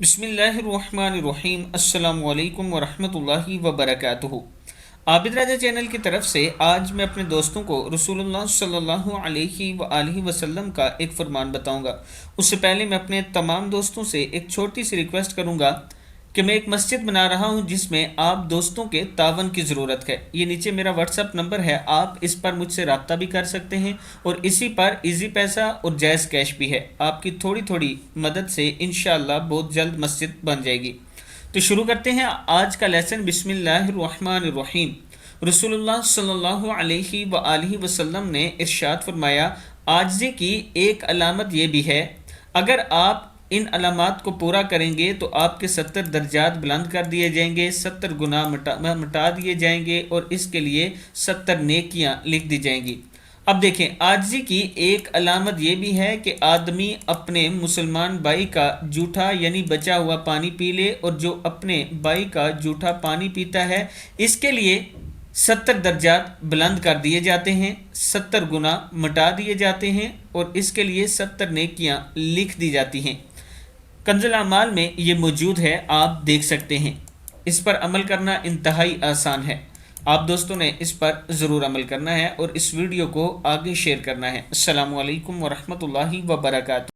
बिस्मिल्लाहिर्रहमानिर्रहीम। अस्सलामु अलैकुम वरहमतुल्लाहि वबरकातुहू। आबिद राजा चैनल की तरफ से आज मैं अपने दोस्तों को रसूलुल्लाह सल्लल्लाहु अलैहि वसल्लम का एक फरमान बताऊंगा। उससे पहले मैं अपने तमाम दोस्तों से एक छोटी सी रिक्वेस्ट करूंगा कि मैं एक मस्जिद बना रहा हूं जिसमें आप दोस्तों के तावन की ज़रूरत है। ये नीचे मेरा व्हाट्सअप नंबर है, आप इस पर मुझसे रब्ता भी कर सकते हैं और इसी पर इजी पैसा और जायज़ कैश भी है। आपकी थोड़ी थोड़ी मदद से इंशाअल्लाह बहुत जल्द मस्जिद बन जाएगी। तो शुरू करते हैं आज का लेसन। बिस्मिल्लाहिर्रहमानिर्रहीम। रसूलुल्लाह सल्लल्लाहु अलैहि वसल्लम ने इरशाद फरमाया, आजिज़ी की एक अलामत ये भी है, अगर आप इन अलामात को पूरा करेंगे तो आपके 70 दर्जात बुलंद कर दिए जाएंगे, 70 गुनाह मिटा दिए जाएंगे और इसके लिए 70 नेकियां लिख दी जाएंगी। अब देखें, आजिज़ी की एक अलामत ये भी है कि आदमी अपने मुसलमान भाई का जूठा यानी बचा हुआ पानी पी ले, और जो अपने भाई का जूठा पानी पीता है इसके लिए 70 दर्जात बुलंद कर दिए जाते हैं, 70 गुनाह मिटा दिए जाते हैं और इसके लिए 70 नेकियां लिख दी जाती हैं। कंजुल अमाल में ये मौजूद है, आप देख सकते हैं। इस पर अमल करना इंतहाई आसान है। आप दोस्तों ने इस पर ज़रूर अमल करना है और इस वीडियो को आगे शेयर करना है। अस्सलामु अलैकुम वरहमतुल्लाहि वबरकातुहू।